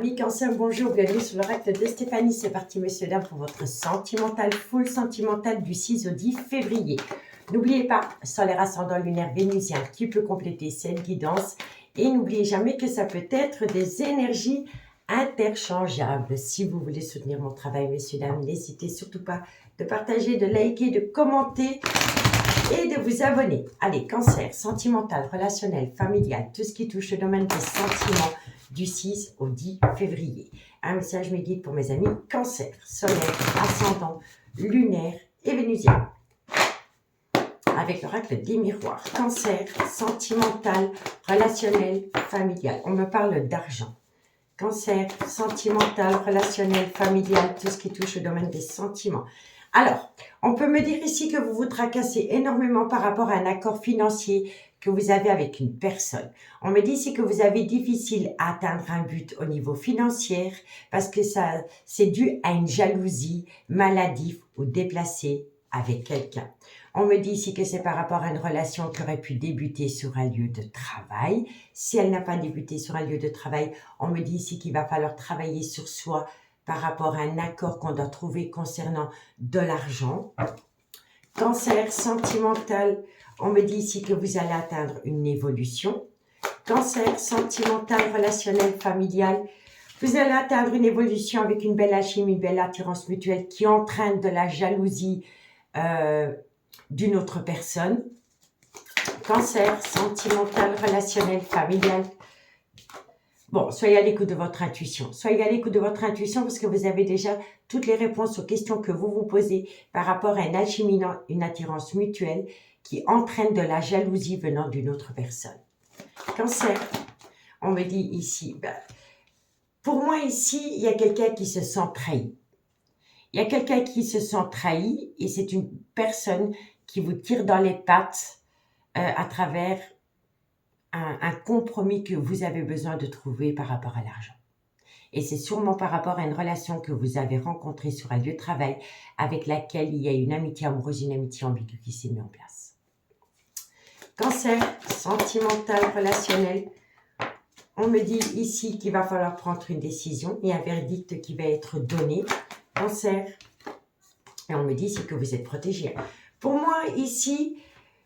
Amis Cancer, bonjour, bienvenue sur l'oracle de Stéphanie. C'est parti, messieurs, dames, pour votre sentimental, full sentimental du 6 au 10 février. N'oubliez pas, solaire ascendant lunaire vénusien qui peut compléter cette guidance. Et n'oubliez jamais que ça peut être des énergies interchangeables. Si vous voulez soutenir mon travail, messieurs, dames, n'hésitez surtout pas de partager, de liker, de commenter et de vous abonner. Allez, Cancer, sentimental, relationnel, familial, tout ce qui touche le domaine des sentiments, du 6 au 10 février. Un message me guide pour mes amis Cancer, solaire, ascendant, lunaire et vénusien. Avec l'oracle des miroirs. Cancer, sentimental, relationnel, familial. On me parle d'argent. Cancer, sentimental, relationnel, familial, tout ce qui touche le domaine des sentiments. Alors, on peut me dire ici que vous vous tracassez énormément par rapport à un accord financier que vous avez avec une personne. On me dit ici que vous avez difficile à atteindre un but au niveau financier parce que ça, c'est dû à une jalousie maladive ou déplacée avec quelqu'un. On me dit ici que c'est par rapport à une relation qui aurait pu débuter sur un lieu de travail. Si elle n'a pas débuté sur un lieu de travail, on me dit ici qu'il va falloir travailler sur soi par rapport à un accord qu'on doit trouver concernant de l'argent. Cancer sentimental, on me dit ici que vous allez atteindre une évolution. Cancer sentimental, relationnel, familial, vous allez atteindre une évolution avec une belle alchimie, une belle attirance mutuelle qui entraîne de la jalousie d'une autre personne. Cancer sentimental, relationnel, familial. Bon, soyez à l'écoute de votre intuition. Soyez à l'écoute de votre intuition parce que vous avez déjà toutes les réponses aux questions que vous vous posez par rapport à une alchimie, une attirance mutuelle qui entraîne de la jalousie venant d'une autre personne. Cancer, on me dit ici, pour moi ici, il y a quelqu'un qui se sent trahi. Il y a quelqu'un qui se sent trahi et c'est une personne qui vous tire dans les pattes à travers un compromis que vous avez besoin de trouver par rapport à l'argent. Et c'est sûrement par rapport à une relation que vous avez rencontrée sur un lieu de travail avec laquelle il y a une amitié amoureuse, une amitié ambiguë qui s'est mise en place. Cancer, sentimental, relationnel. On me dit ici qu'il va falloir prendre une décision. Il y a un verdict qui va être donné. Cancer. Et on me dit ici que vous êtes protégé. Pour moi, ici,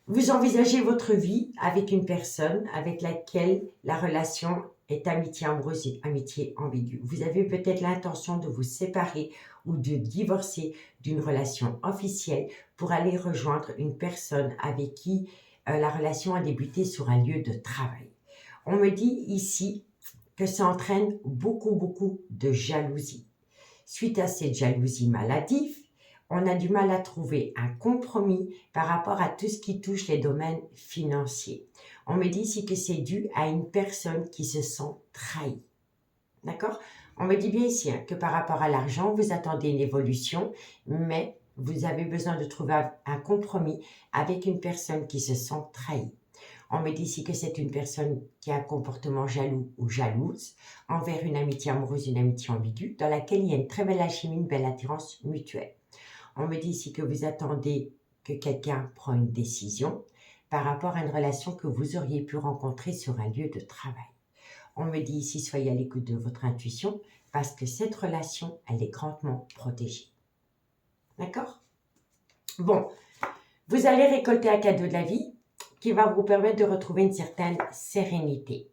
vous envisagez votre vie avec une personne avec laquelle la relation est amitié amoureuse et amitié ambiguë. Vous avez peut-être l'intention de vous séparer ou de divorcer d'une relation officielle pour aller rejoindre une personne avec qui la relation a débuté sur un lieu de travail. On me dit ici que ça entraîne beaucoup de jalousie. Suite à cette jalousie maladive, on a du mal à trouver un compromis par rapport à tout ce qui touche les domaines financiers. On me dit ici que c'est dû à une personne qui se sent trahie. D'accord? On me dit bien ici que par rapport à l'argent, vous attendez une évolution, mais vous avez besoin de trouver un compromis avec une personne qui se sent trahie. On me dit ici que c'est une personne qui a un comportement jaloux ou jalouse envers une amitié amoureuse, une amitié ambiguë, dans laquelle il y a une très belle alchimie, une belle attirance mutuelle. On me dit ici que vous attendez que quelqu'un prenne une décision par rapport à une relation que vous auriez pu rencontrer sur un lieu de travail. On me dit ici, soyez à l'écoute de votre intuition parce que cette relation, elle est grandement protégée. D'accord? Bon, vous allez récolter un cadeau de la vie qui va vous permettre de retrouver une certaine sérénité.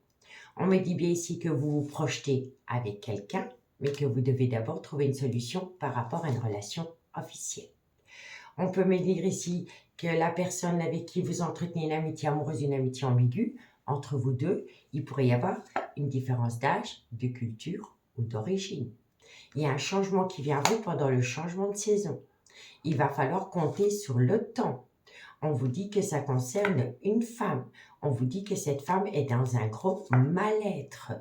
On me dit bien ici que vous vous projetez avec quelqu'un, mais que vous devez d'abord trouver une solution par rapport à une relation officielle. On peut me dire ici que la personne avec qui vous entretenez une amitié amoureuse, une amitié ambiguë, entre vous deux, il pourrait y avoir une différence d'âge, de culture ou d'origine. Il y a un changement qui vient à vous pendant le changement de saison. Il va falloir compter sur le temps. On vous dit que ça concerne une femme. On vous dit que cette femme est dans un gros mal-être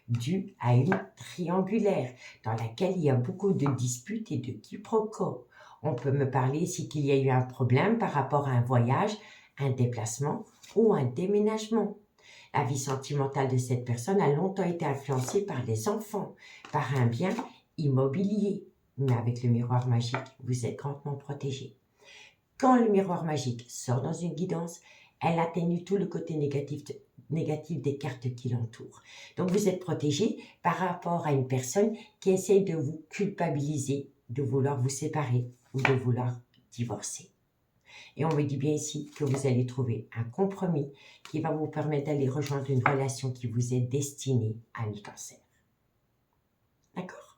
dû à une triangulaire dans laquelle il y a beaucoup de disputes et de quiproquos. On peut me parler ici qu'il y a eu un problème par rapport à un voyage, un déplacement ou un déménagement. La vie sentimentale de cette personne a longtemps été influencée par les enfants, par un bien immobilier. Mais avec le miroir magique, vous êtes grandement protégé. Quand le miroir magique sort dans une guidance, elle atténue tout le côté négatif négative des cartes qui l'entourent. Donc, vous êtes protégé par rapport à une personne qui essaye de vous culpabiliser, de vouloir vous séparer ou de vouloir divorcer. Et on me dit bien ici que vous allez trouver un compromis qui va vous permettre d'aller rejoindre une relation qui vous est destinée à mi-cancer. D'accord?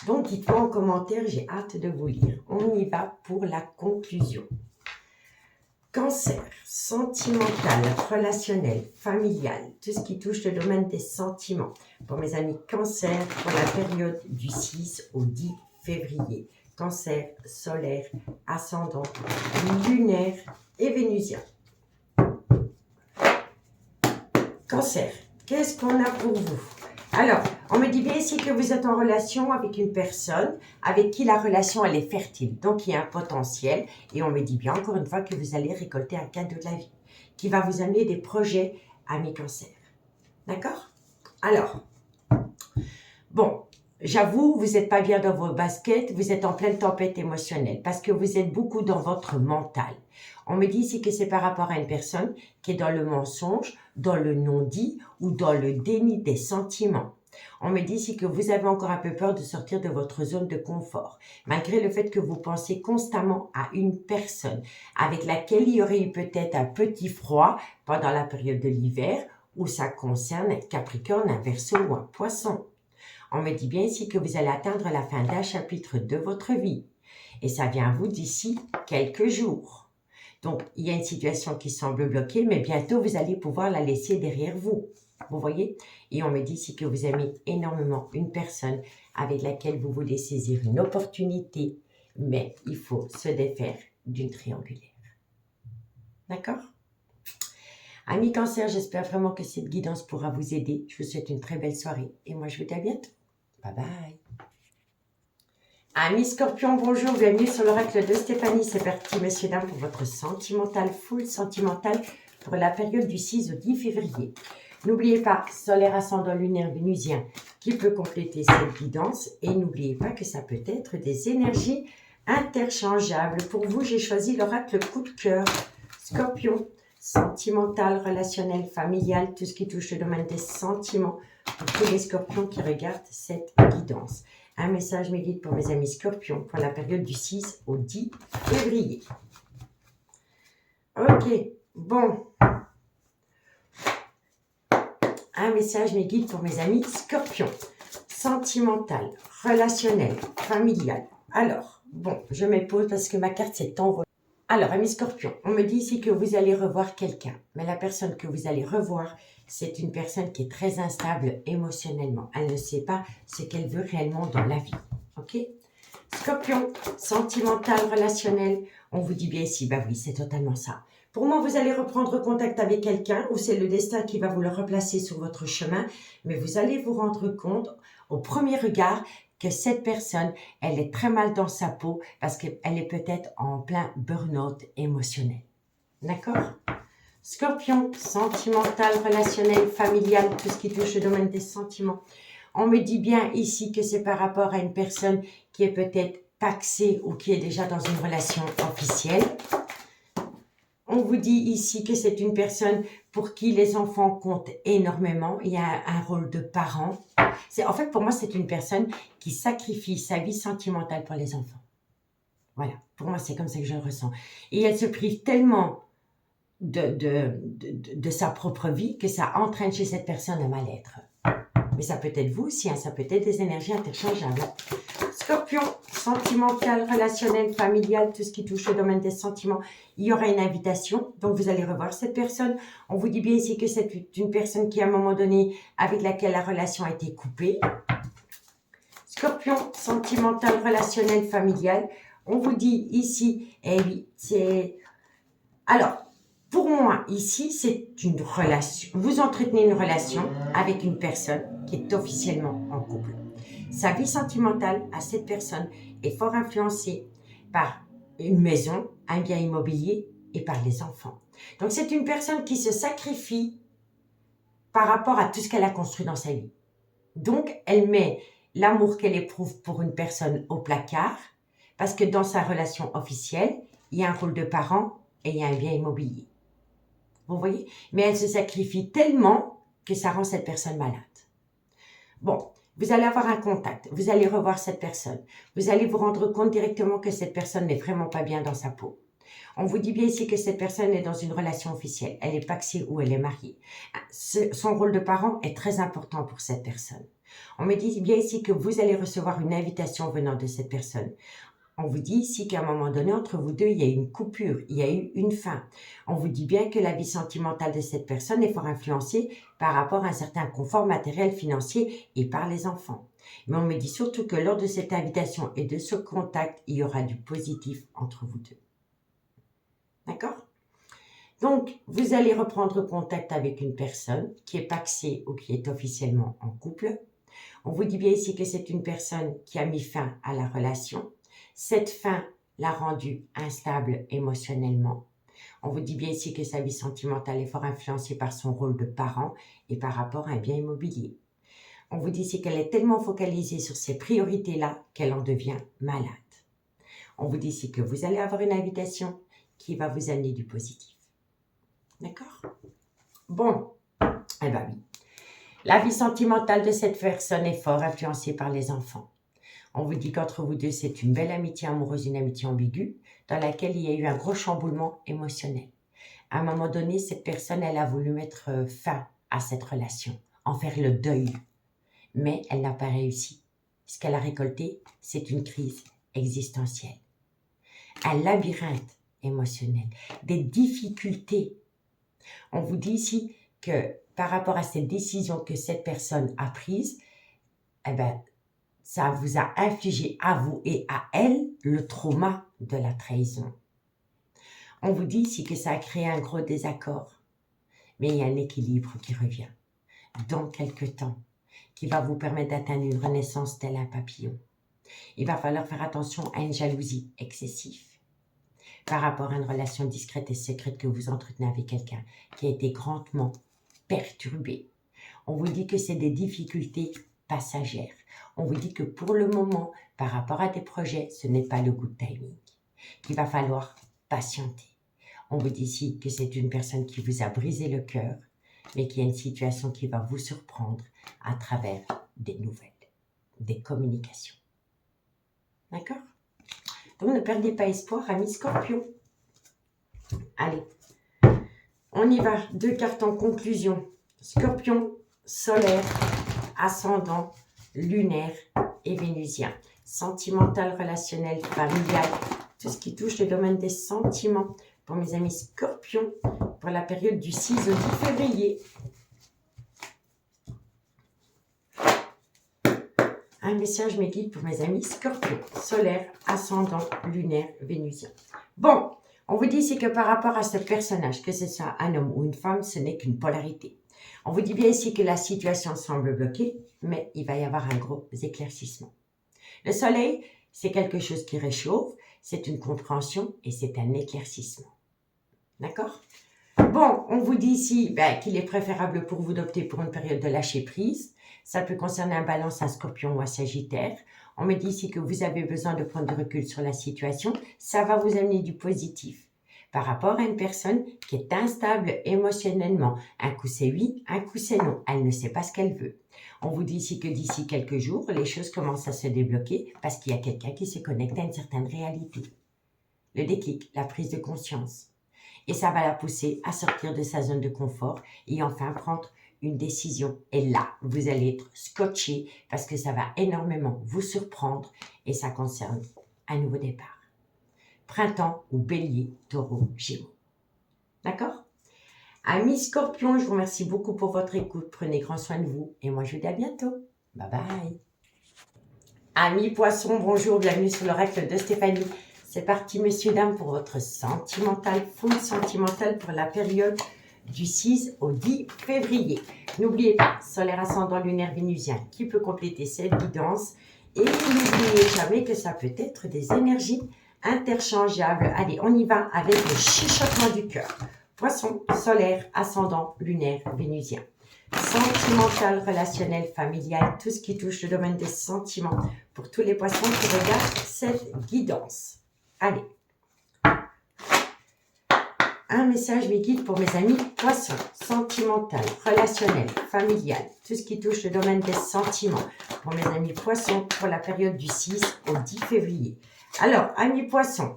Donc, dites-moi en commentaire, j'ai hâte de vous lire. On y va pour la conclusion. Cancer, sentimental, relationnel, familial, tout ce qui touche le domaine des sentiments. Pour mes amis Cancer, pour la période du 6 au 10 février. Cancer, solaire, ascendant, lunaire et vénusien. Cancer, qu'est-ce qu'on a pour vous? Alors, on me dit bien ici que vous êtes en relation avec une personne avec qui la relation elle est fertile, donc il y a un potentiel. Et on me dit bien encore une fois que vous allez récolter un cadeau de la vie qui va vous amener des projets à mi-cancer. D'accord? Alors, bon, j'avoue, vous n'êtes pas bien dans vos baskets, vous êtes en pleine tempête émotionnelle parce que vous êtes beaucoup dans votre mental. On me dit ici que c'est par rapport à une personne qui est dans le mensonge, dans le non-dit ou dans le déni des sentiments. On me dit ici que vous avez encore un peu peur de sortir de votre zone de confort, malgré le fait que vous pensez constamment à une personne avec laquelle il y aurait eu peut-être un petit froid pendant la période de l'hiver où ça concerne un Capricorne, un Verseau ou un Poisson. On me dit bien ici que vous allez atteindre la fin d'un chapitre de votre vie et ça vient à vous d'ici quelques jours. Donc, il y a une situation qui semble bloquée, mais bientôt, vous allez pouvoir la laisser derrière vous. Vous voyez? Et on me dit ici que vous aimez énormément une personne avec laquelle vous voulez saisir une opportunité, mais il faut se défaire d'une triangulaire. D'accord? Amis Cancer, j'espère vraiment que cette guidance pourra vous aider. Je vous souhaite une très belle soirée et moi, je vous dis à bientôt. Bye bye! Amis Scorpion, bonjour, bienvenue sur l'oracle de Stéphanie. C'est parti, messieurs, dames, pour votre sentimental, full sentimental pour la période du 6 au 10 février. N'oubliez pas, solaire ascendant lunaire vénusien qui peut compléter cette guidance. Et n'oubliez pas que ça peut être des énergies interchangeables. Pour vous, j'ai choisi l'oracle coup de cœur. Scorpion, sentimental, relationnel, familial, tout ce qui touche le domaine des sentiments. Pour tous les scorpions qui regardent cette guidance. Un message me guide pour mes amis scorpions pour la période du 6 au 10 février. Ok, bon. Un message me guide pour mes amis scorpions. Sentimental, relationnel, familial. Alors, bon, je me pose parce que ma carte s'est envolée. Alors, amis scorpions, on me dit ici que vous allez revoir quelqu'un. Mais la personne que vous allez revoir, c'est une personne qui est très instable émotionnellement. Elle ne sait pas ce qu'elle veut réellement dans la vie. Ok? Scorpion, sentimental, relationnel. On vous dit bien ici, bah oui, c'est totalement ça. Pour moi, vous allez reprendre contact avec quelqu'un ou c'est le destin qui va vous le replacer sur votre chemin. Mais vous allez vous rendre compte au premier regard que cette personne, elle est très mal dans sa peau parce qu'elle est peut-être en plein burn-out émotionnel. D'accord? Scorpion, sentimental, relationnel, familial, tout ce qui touche le domaine des sentiments. On me dit bien ici que c'est par rapport à une personne qui est peut-être paxée ou qui est déjà dans une relation officielle. On vous dit ici que c'est une personne pour qui les enfants comptent énormément. Il y a un rôle de parent. En fait, pour moi, c'est une personne qui sacrifie sa vie sentimentale pour les enfants. Voilà, pour moi, c'est comme ça que je le ressens. Et elle se prive tellement de sa propre vie que ça entraîne chez cette personne un mal-être. Mais ça peut être vous aussi, hein, ça peut être des énergies interchangeables. Scorpion, sentimental, relationnel, familial, tout ce qui touche au domaine des sentiments, il y aura une invitation, donc vous allez revoir cette personne. On vous dit bien ici que c'est une personne qui, à un moment donné, avec laquelle la relation a été coupée. Scorpion, sentimental, relationnel, familial. On vous dit ici, eh oui, c'est... Alors, pour moi, ici, c'est une relation. Vous entretenez une relation avec une personne qui est officiellement en couple. Sa vie sentimentale à cette personne est fort influencée par une maison, un bien immobilier et par les enfants. Donc, c'est une personne qui se sacrifie par rapport à tout ce qu'elle a construit dans sa vie. Donc, elle met l'amour qu'elle éprouve pour une personne au placard parce que dans sa relation officielle, il y a un rôle de parent et il y a un bien immobilier. Vous voyez? Mais elle se sacrifie tellement que ça rend cette personne malade. Bon, vous allez avoir un contact, vous allez revoir cette personne. Vous allez vous rendre compte directement que cette personne n'est vraiment pas bien dans sa peau. On vous dit bien ici que cette personne est dans une relation officielle. Elle est paxée ou elle est mariée. Son rôle de parent est très important pour cette personne. On me dit bien ici que vous allez recevoir une invitation venant de cette personne. On vous dit ici qu'à un moment donné, entre vous deux, il y a eu une coupure, il y a eu une fin. On vous dit bien que la vie sentimentale de cette personne est fort influencée par rapport à un certain confort matériel, financier et par les enfants. Mais on me dit surtout que lors de cette invitation et de ce contact, il y aura du positif entre vous deux. D'accord? Donc, vous allez reprendre contact avec une personne qui est paxée ou qui est officiellement en couple. On vous dit bien ici que c'est une personne qui a mis fin à la relation. Cette fin l'a rendue instable émotionnellement. On vous dit bien ici que sa vie sentimentale est fort influencée par son rôle de parent et par rapport à un bien immobilier. On vous dit ici qu'elle est tellement focalisée sur ces priorités-là qu'elle en devient malade. On vous dit ici que vous allez avoir une invitation qui va vous amener du positif. D'accord? Bon, eh bien oui. La vie sentimentale de cette personne est fort influencée par les enfants. On vous dit qu'entre vous deux, c'est une belle amitié amoureuse, une amitié ambiguë, dans laquelle il y a eu un gros chamboulement émotionnel. À un moment donné, cette personne, elle a voulu mettre fin à cette relation, en faire le deuil. Mais elle n'a pas réussi. Ce qu'elle a récolté, c'est une crise existentielle. Un labyrinthe émotionnel, des difficultés. On vous dit ici que par rapport à cette décision que cette personne a prise, eh ben, ça vous a infligé à vous et à elle le trauma de la trahison. On vous dit ici que ça a créé un gros désaccord, mais il y a un équilibre qui revient dans quelques temps, qui va vous permettre d'atteindre une renaissance tel un papillon. Il va falloir faire attention à une jalousie excessive par rapport à une relation discrète et secrète que vous entretenez avec quelqu'un qui a été grandement perturbé. On vous dit que c'est des difficultés passagères. On vous dit que pour le moment, par rapport à des projets, ce n'est pas le good timing, qu'il va falloir patienter. On vous dit ici que c'est une personne qui vous a brisé le cœur, mais qui a une situation qui va vous surprendre à travers des nouvelles, des communications. D'accord? Donc ne perdez pas espoir, amis Scorpion. Allez, on y va. 2 cartes en conclusion. Scorpion, solaire, ascendant, lunaire et vénusien. Sentimental, relationnel, familial, tout ce qui touche le domaine des sentiments. Pour mes amis Scorpions, pour la période du 6 au 10 février. Un message me guide pour mes amis Scorpions, solaire, ascendant, lunaire, vénusien. Bon, on vous dit ici que par rapport à ce personnage, que ce soit un homme ou une femme, ce n'est qu'une polarité. On vous dit bien ici que la situation semble bloquée, mais il va y avoir un gros éclaircissement. Le soleil, c'est quelque chose qui réchauffe, c'est une compréhension et c'est un éclaircissement. D'accord? Bon, on vous dit ici qu'il est préférable pour vous d'opter pour une période de lâcher prise. Ça peut concerner un balance, un scorpion ou un sagittaire. On me dit ici que vous avez besoin de prendre du recul sur la situation. Ça va vous amener du positif par rapport à une personne qui est instable émotionnellement. Un coup c'est oui, un coup c'est non. Elle ne sait pas ce qu'elle veut. On vous dit ici que d'ici quelques jours, les choses commencent à se débloquer parce qu'il y a quelqu'un qui se connecte à une certaine réalité. Le déclic, la prise de conscience. Et ça va la pousser à sortir de sa zone de confort et enfin prendre une décision. Et là, vous allez être scotché parce que ça va énormément vous surprendre et ça concerne un nouveau départ. Printemps ou bélier, taureau, gémeaux. D'accord? Amis Scorpions, je vous remercie beaucoup pour votre écoute. Prenez grand soin de vous et moi je vous dis à bientôt. Bye bye. Amis Poissons, bonjour, bienvenue sur l'oracle de Stéphanie. C'est parti, messieurs, dames, pour votre sentimental, full sentimental pour la période du 6 au 10 février. N'oubliez pas, solaire ascendant lunaire vénusien qui peut compléter cette guidance. Et n'oubliez jamais que ça peut être des énergies interchangeables. Allez, on y va avec le chuchotement du cœur. Poisson, solaire, ascendant, lunaire, vénusien. Sentimental, relationnel, familial, tout ce qui touche le domaine des sentiments. Pour tous les poissons qui regardent cette guidance. Allez. Un message mes guides pour mes amis poissons, sentimental, relationnel, familial, tout ce qui touche le domaine des sentiments. Pour mes amis poissons, pour la période du 6 au 10 février. Alors, amis poissons,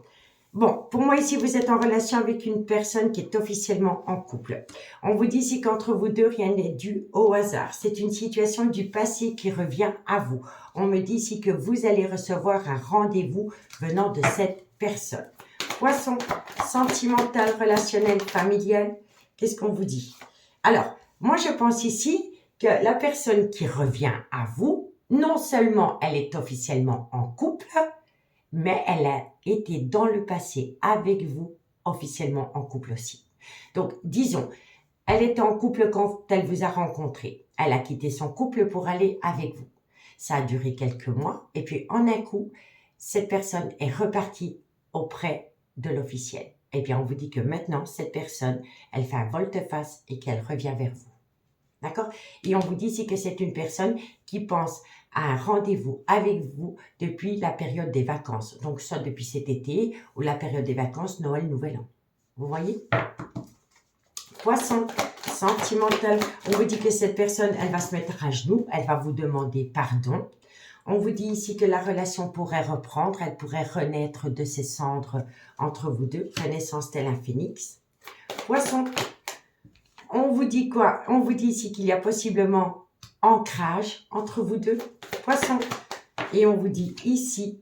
bon, pour moi ici, vous êtes en relation avec une personne qui est officiellement en couple. On vous dit ici qu'entre vous deux, rien n'est dû au hasard. C'est une situation du passé qui revient à vous. On me dit ici que vous allez recevoir un rendez-vous venant de cette personne. Poisson, sentimental, relationnel, familial, qu'est-ce qu'on vous dit? Alors, moi je pense ici que la personne qui revient à vous, non seulement elle est officiellement en couple, mais elle a été dans le passé avec vous, officiellement en couple aussi. Donc, disons, elle était en couple quand elle vous a rencontré. Elle a quitté son couple pour aller avec vous. Ça a duré quelques mois, et puis en un coup, cette personne est repartie auprès de l'officiel. Et bien, on vous dit que maintenant, cette personne, elle fait un volte-face et qu'elle revient vers vous. D'accord? Et on vous dit ici que c'est une personne qui pense à un rendez-vous avec vous depuis la période des vacances. Donc, soit depuis cet été ou la période des vacances, Noël, Nouvel An. Vous voyez? Poisson, sentimental. On vous dit que cette personne, elle va se mettre à genoux, elle va vous demander pardon. On vous dit ici que la relation pourrait reprendre, elle pourrait renaître de ses cendres entre vous deux, renaissance tel un phénix. Poisson, on vous dit quoi? On vous dit ici qu'il y a possiblement ancrage entre vous deux. Poisson, et on vous dit ici,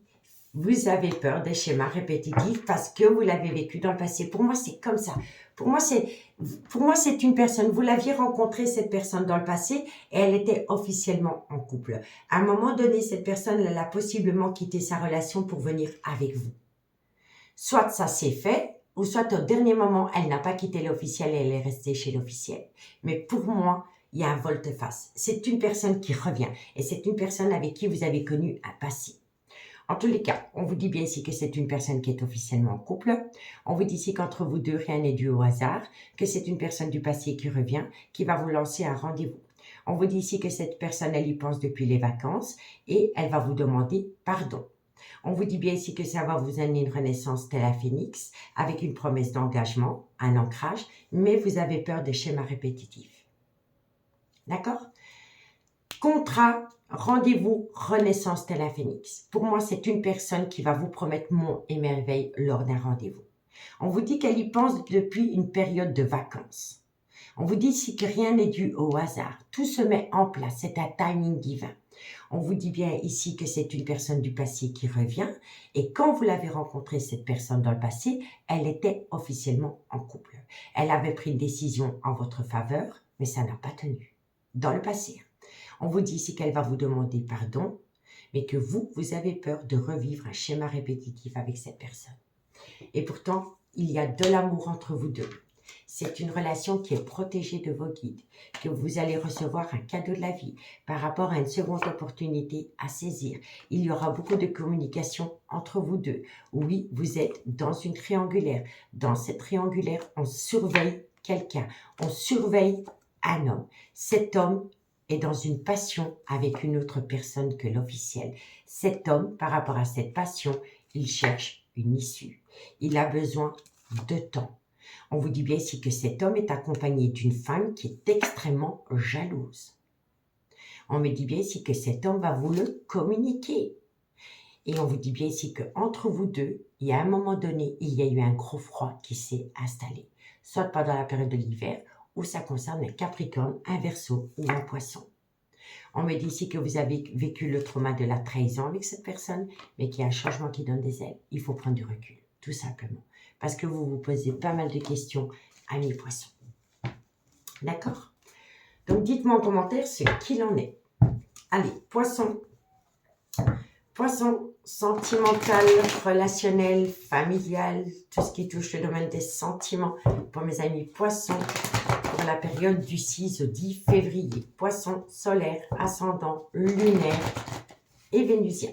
vous avez peur des schémas répétitifs parce que vous l'avez vécu dans le passé. Pour moi, c'est comme ça. Pour moi, c'est une personne. Vous l'aviez rencontré, cette personne, dans le passé et elle était officiellement en couple. À un moment donné, cette personne, elle a possiblement quitté sa relation pour venir avec vous. Soit ça s'est fait, ou soit au dernier moment, elle n'a pas quitté l'officiel et elle est restée chez l'officiel. Mais pour moi, il y a un volte-face. C'est une personne qui revient et c'est une personne avec qui vous avez connu un passé. En tous les cas, on vous dit bien ici que c'est une personne qui est officiellement en couple. On vous dit ici qu'entre vous deux, rien n'est dû au hasard, que c'est une personne du passé qui revient, qui va vous lancer un rendez-vous. On vous dit ici que cette personne, elle y pense depuis les vacances et elle va vous demander pardon. On vous dit bien ici que ça va vous amener une renaissance telle un phénix, avec une promesse d'engagement, un ancrage, mais vous avez peur des schémas répétitifs. D'accord? Contrat, rendez-vous, renaissance tel un phénix. Pour moi, c'est une personne qui va vous promettre monts et merveilles lors d'un rendez-vous. On vous dit qu'elle y pense depuis une période de vacances. On vous dit ici que rien n'est dû au hasard. Tout se met en place. C'est un timing divin. On vous dit bien ici que c'est une personne du passé qui revient. Et quand vous l'avez rencontrée, cette personne dans le passé, elle était officiellement en couple. Elle avait pris une décision en votre faveur, mais ça n'a pas tenu. Dans le passé. On vous dit ici qu'elle va vous demander pardon, mais que vous avez peur de revivre un schéma répétitif avec cette personne. Et pourtant, il y a de l'amour entre vous deux. C'est une relation qui est protégée de vos guides, que vous allez recevoir un cadeau de la vie par rapport à une seconde opportunité à saisir. Il y aura beaucoup de communication entre vous deux. Oui, vous êtes dans une triangulaire. Dans cette triangulaire, on surveille quelqu'un. On surveille un homme. Cet homme est dans une passion avec une autre personne que l'officiel. Cet homme, par rapport à cette passion, il cherche une issue. Il a besoin de temps. On vous dit bien ici que cet homme est accompagné d'une femme qui est extrêmement jalouse. On me dit bien ici que cet homme va vous le communiquer. Et on vous dit bien ici qu'entre vous deux, il y a un moment donné, il y a eu un gros froid qui s'est installé. Soit pendant la période de l'hiver, ou ça concerne un Capricorne, un Verseau ou un Poisson. On me dit ici que vous avez vécu le trauma de la trahison avec cette personne, mais qu'il y a un changement qui donne des ailes. Il faut prendre du recul, tout simplement. Parce que vous vous posez pas mal de questions, amis Poissons. D'accord? Donc, dites-moi en commentaire ce qu'il en est. Allez, Poisson. Poisson, sentimental, relationnel, familial, tout ce qui touche le domaine des sentiments. Pour mes amis Poissons, pour la période du 6 au 10 février. Poisson, solaire, ascendant, lunaire et vénusien.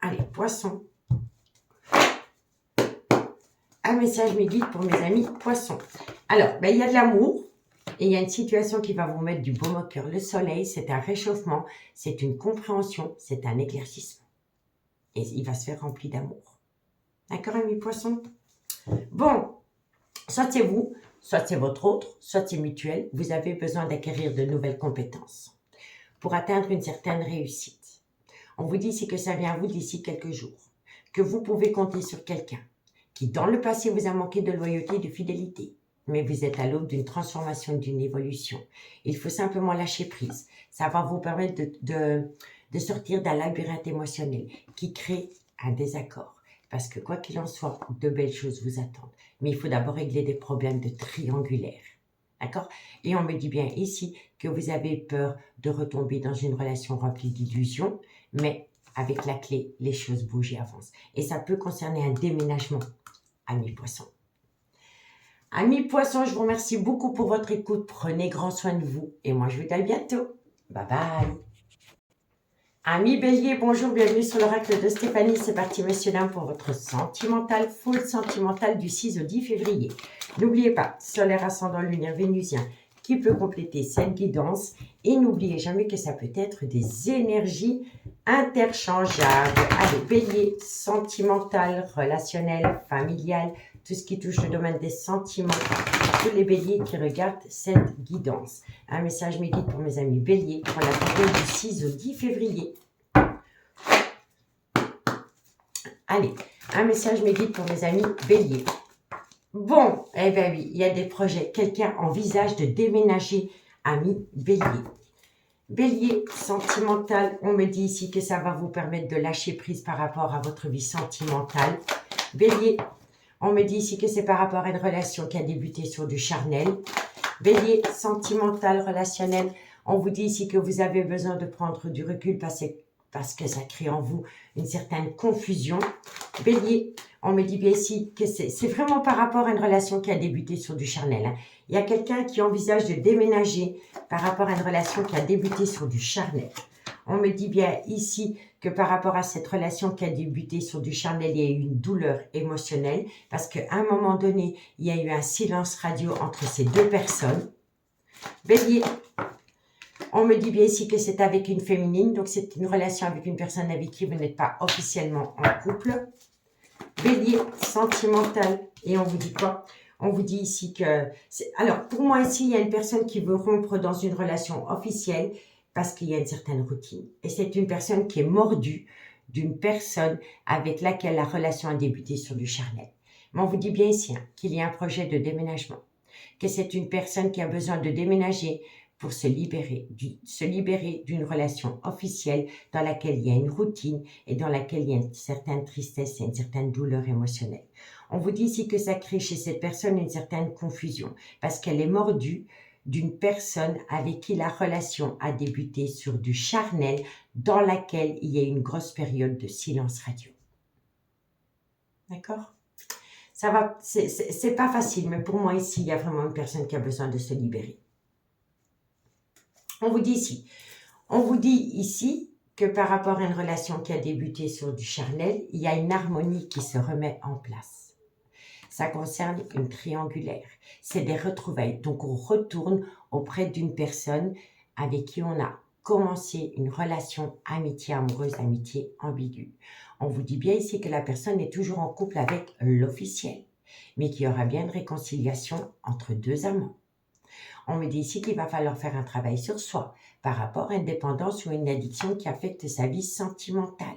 Allez, Poisson. Un message me guide pour mes amis Poissons. Alors, il y a de l'amour. Et il y a une situation qui va vous mettre du baume au cœur. Le soleil, c'est un réchauffement, c'est une compréhension, c'est un éclaircissement. Et il va se faire rempli d'amour. D'accord, amis Poissons? Bon, Soit c'est vous, soit c'est votre autre, soit c'est mutuel. Vous avez besoin d'acquérir de nouvelles compétences pour atteindre une certaine réussite. On vous dit ici que ça vient à vous d'ici quelques jours, que vous pouvez compter sur quelqu'un qui, dans le passé, vous a manqué de loyauté et de fidélité. Mais vous êtes à l'aube d'une transformation, d'une évolution. Il faut simplement lâcher prise. Ça va vous permettre de sortir d'un labyrinthe émotionnel qui crée un désaccord. Parce que quoi qu'il en soit, de belles choses vous attendent. Mais il faut d'abord régler des problèmes de triangulaire. D'accord? Et on me dit bien ici que vous avez peur de retomber dans une relation remplie d'illusions, mais avec la clé, les choses bougent et avancent. Et ça peut concerner un déménagement, amis poissons. Amis poissons, je vous remercie beaucoup pour votre écoute. Prenez grand soin de vous. Et moi, je vous dis à bientôt. Bye bye. Amis bélier, bonjour, bienvenue sur l'oracle de Stéphanie. C'est parti, messieurs, dames, pour votre sentimental, full sentimental du 6 au 10 février. N'oubliez pas, solaire, ascendant, lunaire, vénusien, qui peut compléter cette guidance. Et n'oubliez jamais que ça peut être des énergies interchangeables. Allez, bélier, sentimental, relationnel, familial, tout ce qui touche le domaine des sentiments. Tous les béliers qui regardent cette guidance. Un message me guide pour mes amis béliers pour la période du 6 au 10 février. Allez, un message me guide pour mes amis béliers. Bon, eh bien oui, il y a des projets. Quelqu'un envisage de déménager, amis béliers. Bélier sentimental, on me dit ici que ça va vous permettre de lâcher prise par rapport à votre vie sentimentale. Bélier, on me dit ici que c'est par rapport à une relation qui a débuté sur du charnel. Bélier, sentimental, relationnel. On vous dit ici que vous avez besoin de prendre du recul parce que ça crée en vous une certaine confusion. Bélier, on me dit bien ici que c'est vraiment par rapport à une relation qui a débuté sur du charnel. Il y a quelqu'un qui envisage de déménager par rapport à une relation qui a débuté sur du charnel. On me dit bien ici que par rapport à cette relation qui a débuté sur du charnel, il y a eu une douleur émotionnelle parce qu'à un moment donné, il y a eu un silence radio entre ces deux personnes. Bélier, on me dit bien ici que c'est avec une féminine, donc c'est une relation avec une personne avec qui vous n'êtes pas officiellement en couple. Bélier, sentimental, et on vous dit quoi? On vous dit ici que... Alors, pour moi ici, il y a une personne qui veut rompre dans une relation officielle parce qu'il y a une certaine routine. Et c'est une personne qui est mordue d'une personne avec laquelle la relation a débuté sur du charnel. Mais on vous dit bien ici qu'il y a un projet de déménagement, que c'est une personne qui a besoin de déménager pour se libérer d'une relation officielle dans laquelle il y a une routine et dans laquelle il y a une certaine tristesse et une certaine douleur émotionnelle. On vous dit ici que ça crée chez cette personne une certaine confusion parce qu'elle est mordue d'une personne avec qui la relation a débuté sur du charnel dans laquelle il y a une grosse période de silence radio. D'accord? Ça va, c'est pas facile, mais pour moi ici, il y a vraiment une personne qui a besoin de se libérer. On vous dit ici que par rapport à une relation qui a débuté sur du charnel, il y a une harmonie qui se remet en place. Ça concerne une triangulaire. C'est des retrouvailles. Donc, on retourne auprès d'une personne avec qui on a commencé une relation amitié amoureuse, amitié ambiguë. On vous dit bien ici que la personne est toujours en couple avec l'officiel, mais qu'il y aura bien une réconciliation entre deux amants. On me dit ici qu'il va falloir faire un travail sur soi par rapport à une dépendance ou une addiction qui affecte sa vie sentimentale.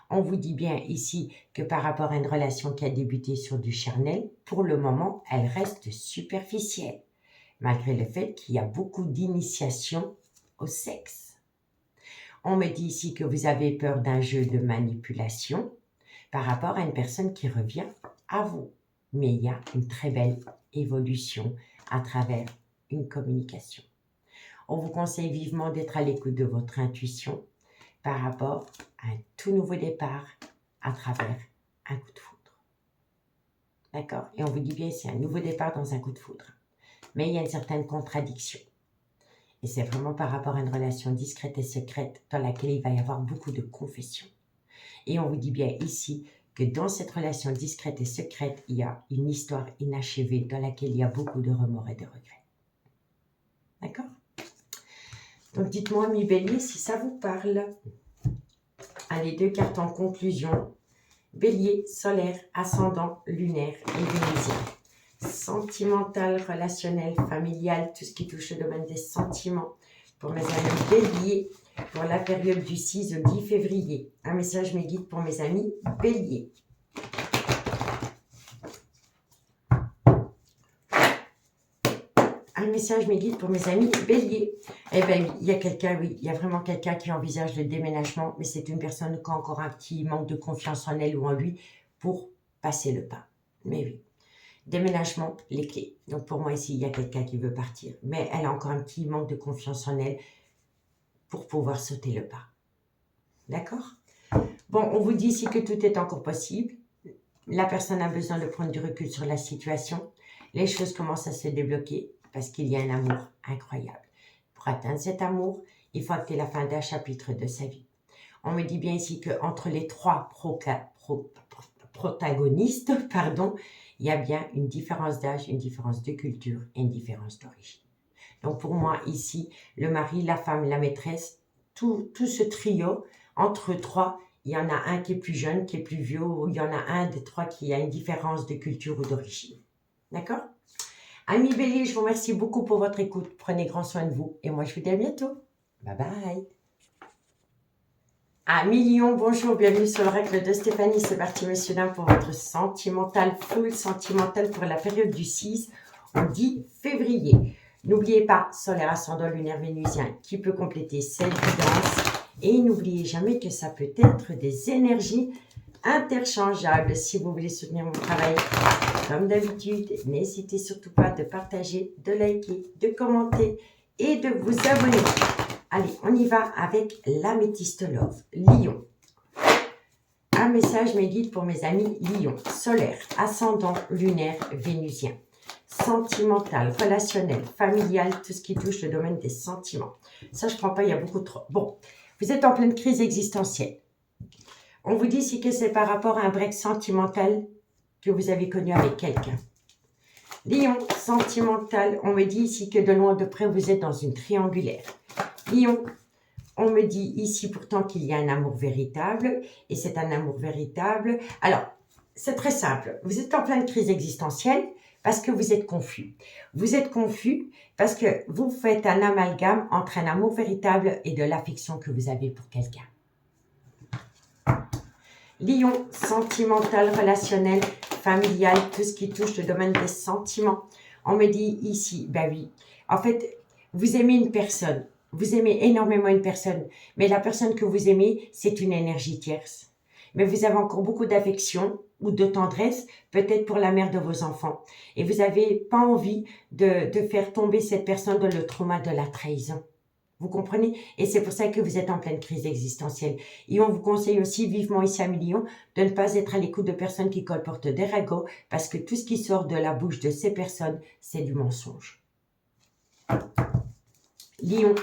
On vous dit bien ici que par rapport à une relation qui a débuté sur du charnel, pour le moment, elle reste superficielle, malgré le fait qu'il y a beaucoup d'initiation au sexe. On me dit ici que vous avez peur d'un jeu de manipulation par rapport à une personne qui revient à vous. Mais il y a une très belle évolution à travers une communication. On vous conseille vivement d'être à l'écoute de votre intuition par rapport à un tout nouveau départ à travers un coup de foudre. D'accord? Et on vous dit bien, c'est un nouveau départ dans un coup de foudre. Mais il y a une certaine contradiction. Et c'est vraiment par rapport à une relation discrète et secrète dans laquelle il va y avoir beaucoup de confessions. Et on vous dit bien ici que dans cette relation discrète et secrète, il y a une histoire inachevée dans laquelle il y a beaucoup de remords et de regrets. D'accord? Donc dites-moi, mes béliers, si ça vous parle. Allez, 2 cartes en conclusion. Bélier, solaire, ascendant, lunaire et vénusien. sentimental, relationnel, familial, tout ce qui touche au domaine des sentiments. Pour mes amis béliers, pour la période du 6 au 10 février. Un message mes guides pour mes amis béliers. Un message mes guides pour mes amis béliers. Eh bien, il y a quelqu'un, oui, il y a vraiment quelqu'un qui envisage le déménagement, mais c'est une personne qui a encore un petit manque de confiance en elle ou en lui pour passer le pas. Mais oui. Déménagement, les clés. Donc pour moi ici, il y a quelqu'un qui veut partir, mais elle a encore un petit manque de confiance en elle pour pouvoir sauter le pas. D'accord? Bon, on vous dit ici que tout est encore possible. La personne a besoin de prendre du recul sur la situation. Les choses commencent à se débloquer parce qu'il y a un amour incroyable. Pour atteindre cet amour, il faut acter la fin d'un chapitre de sa vie. On me dit bien ici qu'entre les trois protagonistes, il y a bien une différence d'âge, une différence de culture et une différence d'origine. Donc pour moi ici, le mari, la femme, la maîtresse, tout ce trio, entre trois, il y en a un qui est plus jeune, qui est plus vieux, ou il y en a un des trois qui a une différence de culture ou d'origine. D'accord? Amis béliers, je vous remercie beaucoup pour votre écoute. Prenez grand soin de vous et moi je vous dis à bientôt. Bye bye. Amis Lion, bonjour, bienvenue sur l'oracle de Stéphanie. C'est parti, monsieur dames, pour votre sentimental, full sentimental pour la période du 6 au 10 février. N'oubliez pas, solaire, ascendant, lunaire, vénusien, qui peut compléter cette guidance. Et n'oubliez jamais que ça peut être des énergies interchangeables. Si vous voulez soutenir mon travail, comme d'habitude, n'hésitez surtout pas de partager, de liker, de commenter et de vous abonner. Allez, on y va avec l'améthyste love, Lion. Un message mes guides pour mes amis Lion, solaire, ascendant, lunaire, vénusien, sentimental, relationnel, familial, tout ce qui touche le domaine des sentiments. Ça, je ne prends pas, il y a beaucoup trop. Bon, vous êtes en pleine crise existentielle. On vous dit ici que c'est par rapport à un break sentimental que vous avez connu avec quelqu'un. Lion, sentimental, on me dit ici que de loin de près, vous êtes dans une triangulaire. Lion, on me dit ici pourtant qu'il y a un amour véritable, et c'est un amour véritable. Alors, c'est très simple, vous êtes en pleine crise existentielle parce que vous êtes confus. Vous êtes confus parce que vous faites un amalgame entre un amour véritable et de l'affection que vous avez pour quelqu'un. Lion, sentimental, relationnel, familial, tout ce qui touche le domaine des sentiments. On me dit ici, ben oui, en fait, vous aimez une personne. Vous aimez énormément une personne, mais la personne que vous aimez, c'est une énergie tierce. Mais vous avez encore beaucoup d'affection ou de tendresse, peut-être pour la mère de vos enfants. Et vous n'avez pas envie de faire tomber cette personne dans le trauma de la trahison. Vous comprenez? Et c'est pour ça que vous êtes en pleine crise existentielle. Et on vous conseille aussi vivement ici à Lion de ne pas être à l'écoute de personnes qui colportent des ragots, parce que tout ce qui sort de la bouche de ces personnes, c'est du mensonge. Lion,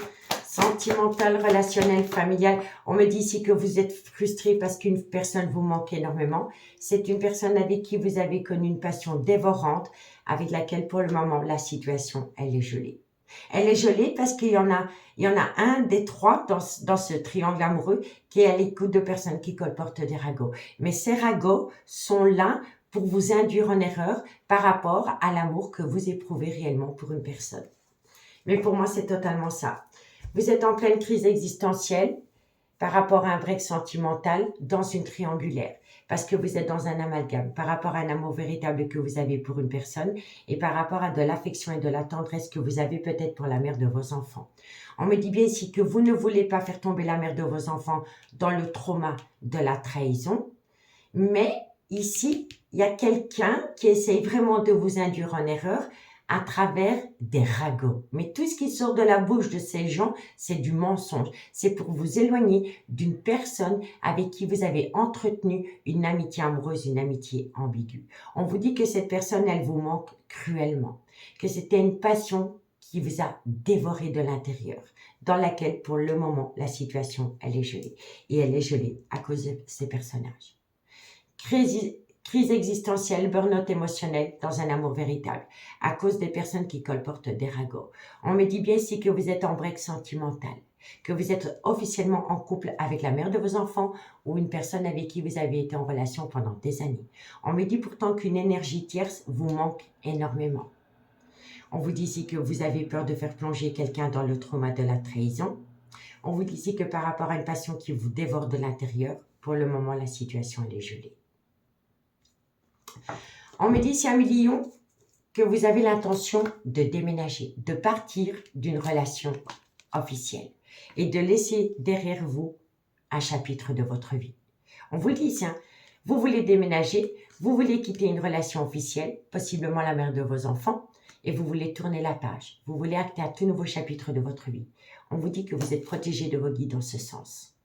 sentimental, relationnel, familial. On me dit ici que vous êtes frustré parce qu'une personne vous manque énormément. C'est une personne avec qui vous avez connu une passion dévorante, avec laquelle pour le moment la situation, elle est gelée. Elle est gelée parce qu'il y en a un des trois dans ce triangle amoureux qui est à l'écoute de personnes qui colportent des ragots. Mais ces ragots sont là pour vous induire en erreur par rapport à l'amour que vous éprouvez réellement pour une personne. Mais pour moi, c'est totalement ça. Vous êtes en pleine crise existentielle par rapport à un break sentimental dans une triangulaire. Parce que vous êtes dans un amalgame par rapport à un amour véritable que vous avez pour une personne et par rapport à de l'affection et de la tendresse que vous avez peut-être pour la mère de vos enfants. On me dit bien ici que vous ne voulez pas faire tomber la mère de vos enfants dans le trauma de la trahison. Mais ici, il y a quelqu'un qui essaye vraiment de vous induire en erreur à travers des ragots. Mais tout ce qui sort de la bouche de ces gens, c'est du mensonge. C'est pour vous éloigner d'une personne avec qui vous avez entretenu une amitié amoureuse, une amitié ambiguë. On vous dit que cette personne, elle vous manque cruellement. Que c'était une passion qui vous a dévoré de l'intérieur, dans laquelle, pour le moment, la situation, elle est gelée. Et elle est gelée à cause de ces personnages. Crise existentielle, burn-out émotionnel dans un amour véritable, à cause des personnes qui colportent des ragots. On me dit bien ici que vous êtes en break sentimental. que vous êtes officiellement en couple avec la mère de vos enfants ou une personne avec qui vous avez été en relation pendant des années. On me dit pourtant qu'une énergie tierce vous manque énormément. On vous dit ici que vous avez peur de faire plonger quelqu'un dans le trauma de la trahison. On vous dit ici que par rapport à une passion qui vous dévore de l'intérieur, pour le moment, la situation elle est gelée. On me dit ici un million que vous avez l'intention de déménager, de partir d'une relation officielle et de laisser derrière vous un chapitre de votre vie. On vous le dit ici, hein, vous voulez déménager, vous voulez quitter une relation officielle, possiblement la mère de vos enfants, et vous voulez tourner la page. Vous voulez acter un tout nouveau chapitre de votre vie. On vous dit que vous êtes protégé de vos guides dans ce sens.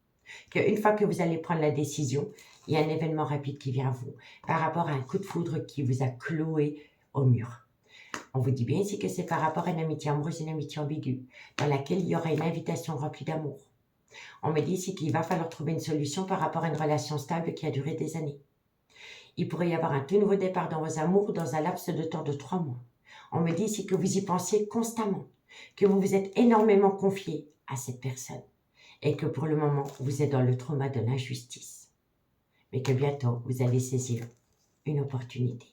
Qu'une fois que vous allez prendre la décision, il y a un événement rapide qui vient à vous par rapport à un coup de foudre qui vous a cloué au mur. On vous dit bien ici que c'est par rapport à une amitié amoureuse, une amitié ambiguë, dans laquelle il y aura une invitation remplie d'amour. On me dit ici qu'il va falloir trouver une solution par rapport à une relation stable qui a duré des années. Il pourrait y avoir un tout nouveau départ dans vos amours dans un laps de temps de 3 mois. On me dit ici que vous y pensez constamment, que vous vous êtes énormément confié à cette personne et que pour le moment, vous êtes dans le trauma de l'injustice. Mais que bientôt, vous allez saisir une opportunité.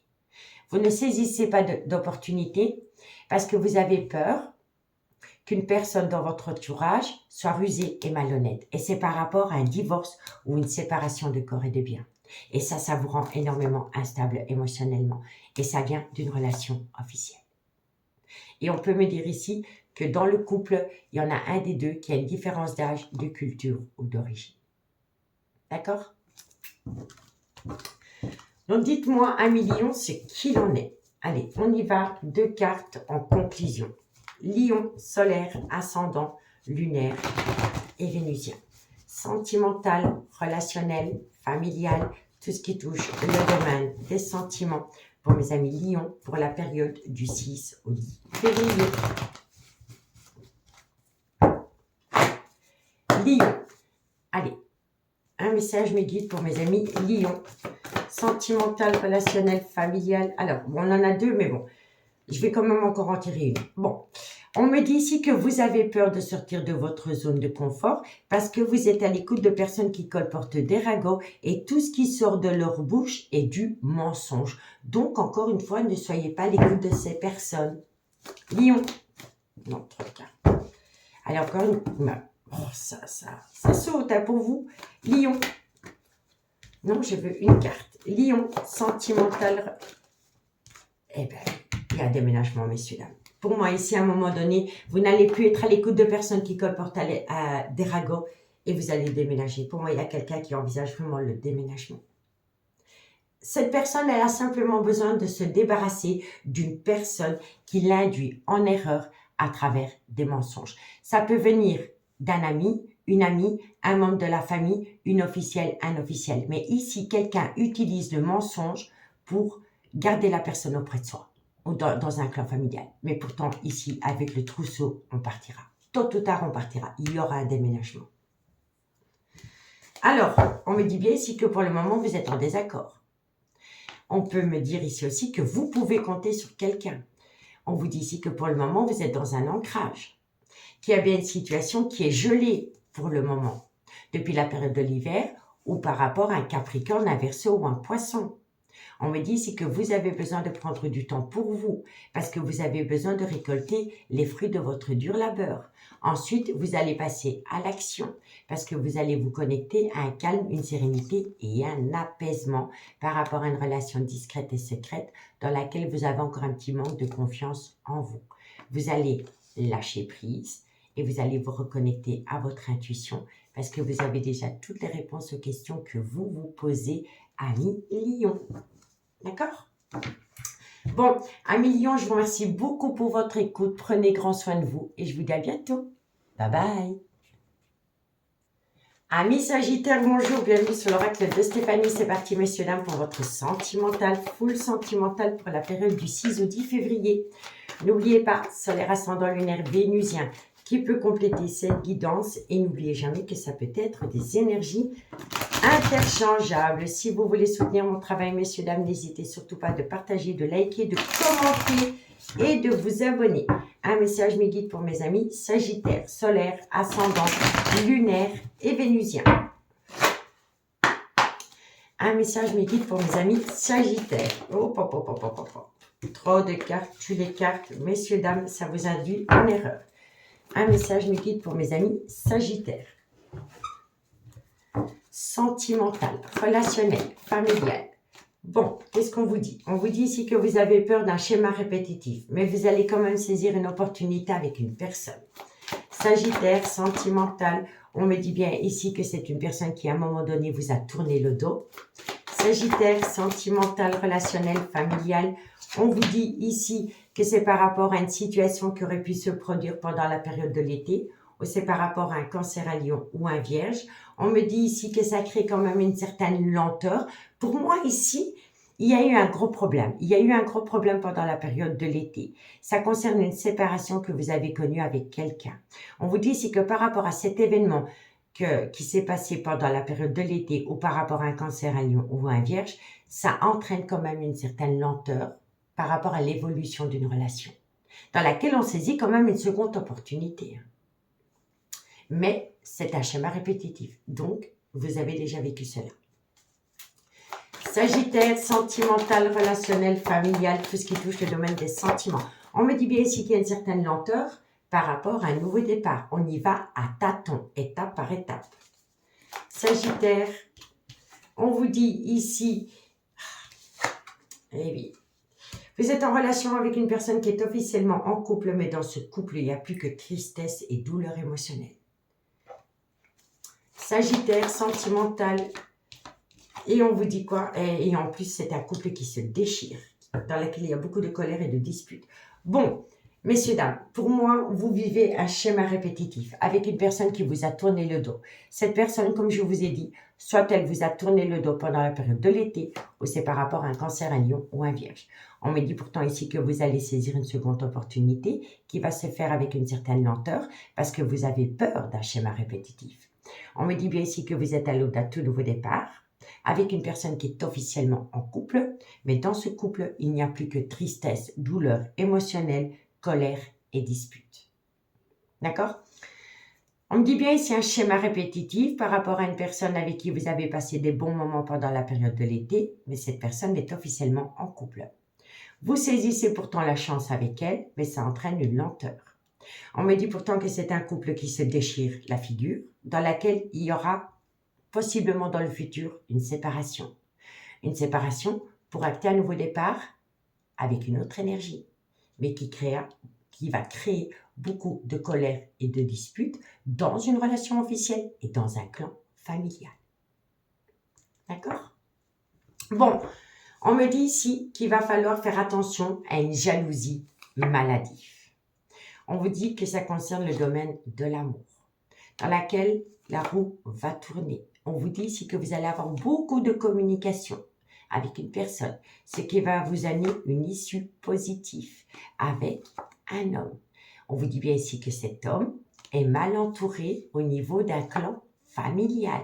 Vous ne saisissez pas d'opportunité parce que vous avez peur qu'une personne dans votre entourage soit rusée et malhonnête. Et c'est par rapport à un divorce ou une séparation de corps et de biens. Et ça vous rend énormément instable émotionnellement. Et ça vient d'une relation officielle. Et on peut me dire ici que dans le couple, il y en a un des deux qui a une différence d'âge, de culture ou d'origine. D'accord? Donc dites-moi 1 million, c'est qui en est. Allez, on y va. 2 cartes en conclusion. Lion, solaire, ascendant, lunaire et vénusien. Sentimental, relationnel, familial, tout ce qui touche le domaine des sentiments pour mes amis Lion pour la période du 6 au 10 février. Lion. Allez, un message me guide pour mes amis Lion. Sentimental, relationnel, familial. Alors, bon, on en a 2, mais bon, je vais quand même encore en tirer une. Bon, on me dit ici que vous avez peur de sortir de votre zone de confort parce que vous êtes à l'écoute de personnes qui colportent des ragots et tout ce qui sort de leur bouche est du mensonge. Donc, encore une fois, ne soyez pas à l'écoute de ces personnes. Lion. Non, 3 cartes. Allez, encore une. Oh, ça saute hein, pour vous. Lion. Non, je veux une carte. Lion, sentimental. Eh bien, il y a un déménagement, messieurs, dames. Pour moi, ici, à un moment donné, vous n'allez plus être à l'écoute de personnes qui colportent des ragots et vous allez déménager. Pour moi, il y a quelqu'un qui envisage vraiment le déménagement. Cette personne, elle a simplement besoin de se débarrasser d'une personne qui l'induit en erreur à travers des mensonges. Ça peut venir d'un ami, une amie, un membre de la famille, une officielle, un officiel. Mais ici, quelqu'un utilise le mensonge pour garder la personne auprès de soi ou dans un clan familial. Mais pourtant, ici, avec le trousseau, on partira. Tôt ou tard, on partira. Il y aura un déménagement. Alors, on me dit bien ici que pour le moment, vous êtes en désaccord. On peut me dire ici aussi que vous pouvez compter sur quelqu'un. On vous dit ici que pour le moment, vous êtes dans un ancrage, qu'il y a bien une situation qui est gelée pour le moment, depuis la période de l'hiver ou par rapport à un Capricorne, un Verseau ou un Poisson. On me dit ici que vous avez besoin de prendre du temps pour vous parce que vous avez besoin de récolter les fruits de votre dur labeur. Ensuite, vous allez passer à l'action parce que vous allez vous connecter à un calme, une sérénité et un apaisement par rapport à une relation discrète et secrète dans laquelle vous avez encore un petit manque de confiance en vous. Vous allez lâcher prise et vous allez vous reconnecter à votre intuition parce que vous avez déjà toutes les réponses aux questions que vous vous posez, amis Lion. D'accord? Bon, amis Lion, je vous remercie beaucoup pour votre écoute. Prenez grand soin de vous et je vous dis à bientôt. Bye bye. Amis Sagittaires, bonjour, bienvenue sur l'oracle de Stéphanie. C'est parti, messieurs, dames, pour votre sentimental, full sentimental pour la période du 6 au 10 février. N'oubliez pas, solaire ascendant lunaire vénusien qui peut compléter cette guidance et n'oubliez jamais que ça peut être des énergies interchangeables. Si vous voulez soutenir mon travail, messieurs, dames, n'hésitez surtout pas de partager, de liker, de commenter et de vous abonner. Un message mes guides pour mes amis Sagittaire, solaire, ascendant, lunaire et vénusien. Un message mes guides pour mes amis Sagittaire. Oh, trop de cartes, tu les cartes. Messieurs, dames, ça vous induit en erreur. Un message mes guides pour mes amis Sagittaire. Sentimental, relationnel, familial. Bon, qu'est-ce qu'on vous dit? On vous dit ici que vous avez peur d'un schéma répétitif, mais vous allez quand même saisir une opportunité avec une personne. Sagittaire, sentimental, on me dit bien ici que c'est une personne qui à un moment donné vous a tourné le dos. Sagittaire, sentimental, relationnel, familial, on vous dit ici que c'est par rapport à une situation qui aurait pu se produire pendant la période de l'été, ou c'est par rapport à un cancer à Lion ou un vierge. On me dit ici que ça crée quand même une certaine lenteur. Pour moi ici, il y a eu un gros problème. Il y a eu un gros problème pendant la période de l'été. Ça concerne une séparation que vous avez connue avec quelqu'un. On vous dit ici que par rapport à cet événement qui s'est passé pendant la période de l'été ou par rapport à un cancer à Lion ou un vierge, ça entraîne quand même une certaine lenteur par rapport à l'évolution d'une relation, dans laquelle on saisit quand même une seconde opportunité. Mais c'est un schéma répétitif, donc vous avez déjà vécu cela. Sagittaire, sentimental, relationnel, familial, tout ce qui touche le domaine des sentiments. On me dit bien ici qu'il y a une certaine lenteur par rapport à un nouveau départ. On y va à tâtons, étape par étape. Sagittaire, on vous dit ici, eh oui, vous êtes en relation avec une personne qui est officiellement en couple, mais dans ce couple, il n'y a plus que tristesse et douleur émotionnelle. Sagittaire, sentimental, et on vous dit quoi? Et en plus, c'est un couple qui se déchire, dans lequel il y a beaucoup de colère et de disputes. Bon, messieurs, dames, pour moi, vous vivez un schéma répétitif avec une personne qui vous a tourné le dos. Cette personne, comme je vous ai dit, soit elle vous a tourné le dos pendant la période de l'été, ou c'est par rapport à un cancer, un lion ou un vierge. On me dit pourtant ici que vous allez saisir une seconde opportunité qui va se faire avec une certaine lenteur parce que vous avez peur d'un schéma répétitif. On me dit bien ici que vous êtes à l'aube d'un tout nouveau départ avec une personne qui est officiellement en couple, mais dans ce couple, il n'y a plus que tristesse, douleur émotionnelle, colère et dispute. D'accord? On me dit bien ici un schéma répétitif par rapport à une personne avec qui vous avez passé des bons moments pendant la période de l'été, mais cette personne est officiellement en couple. Vous saisissez pourtant la chance avec elle, mais ça entraîne une lenteur. On me dit pourtant que c'est un couple qui se déchire la figure, dans laquelle il y aura possiblement dans le futur une séparation. Une séparation pour acter un nouveau départ avec une autre énergie, mais qui va créer beaucoup de colère et de disputes dans une relation officielle et dans un clan familial. D'accord? Bon, on me dit ici qu'il va falloir faire attention à une jalousie maladive. On vous dit que ça concerne le domaine de l'amour, dans laquelle la roue va tourner. On vous dit ici que vous allez avoir beaucoup de communication avec une personne, ce qui va vous amener une issue positive avec un homme. On vous dit bien ici que cet homme est mal entouré au niveau d'un clan familial,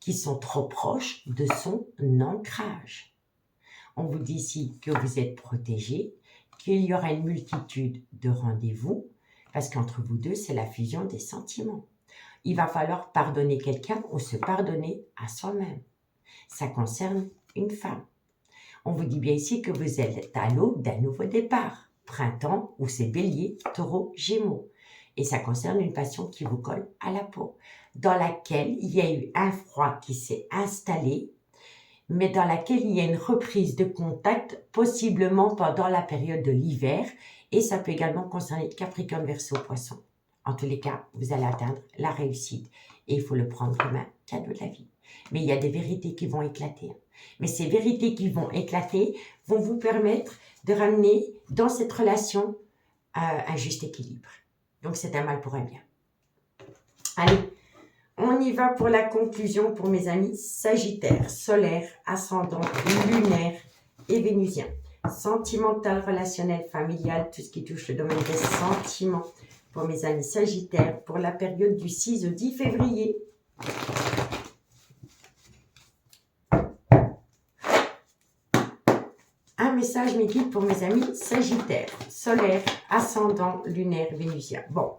qui sont trop proches de son ancrage. On vous dit ici que vous êtes protégé, qu'il y aura une multitude de rendez-vous, parce qu'entre vous deux, c'est la fusion des sentiments. Il va falloir pardonner quelqu'un ou se pardonner à soi-même. Ça concerne une femme. On vous dit bien ici que vous êtes à l'aube d'un nouveau départ, printemps, ou c'est bélier, taureau, gémeaux. Et ça concerne une passion qui vous colle à la peau, dans laquelle il y a eu un froid qui s'est installé, mais dans laquelle il y a une reprise de contact, possiblement pendant la période de l'hiver, et ça peut également concerner Capricorne, Verseau, Poisson. En tous les cas, vous allez atteindre la réussite, et il faut le prendre comme un cadeau de la vie. Mais il y a des vérités qui vont éclater. Mais ces vérités qui vont éclater vont vous permettre de ramener dans cette relation un juste équilibre. Donc c'est un mal pour un bien. Allez, on y va pour la conclusion pour mes amis Sagittaire, solaire, ascendant, lunaire et vénusien. Sentimental, relationnel, familial, tout ce qui touche le domaine des sentiments pour mes amis Sagittaires pour la période du 6 au 10 février. Un un message, mes guides, pour mes amis Sagittaire, solaire, ascendant, lunaire, vénusien. Bon,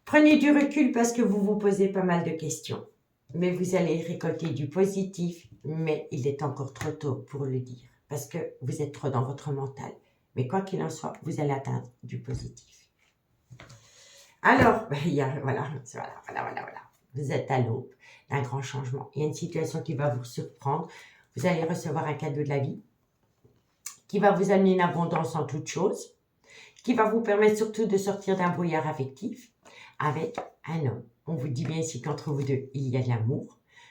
prenez du recul parce que vous vous posez pas mal de questions. Mais vous allez récolter du positif, mais il est encore trop tôt pour le dire. Parce que vous êtes trop dans votre mental. Mais quoi qu'il en soit, vous allez atteindre du positif. Alors, voilà. Vous êtes à l'aube d'un grand changement. Il y a une situation qui va vous surprendre. Vous allez recevoir un cadeau de la vie qui va vous amener une abondance en toutes choses, qui va vous permettre surtout de sortir d'un brouillard affectif avec un homme. On vous dit bien ici qu'entre vous deux, il y a de l'amour.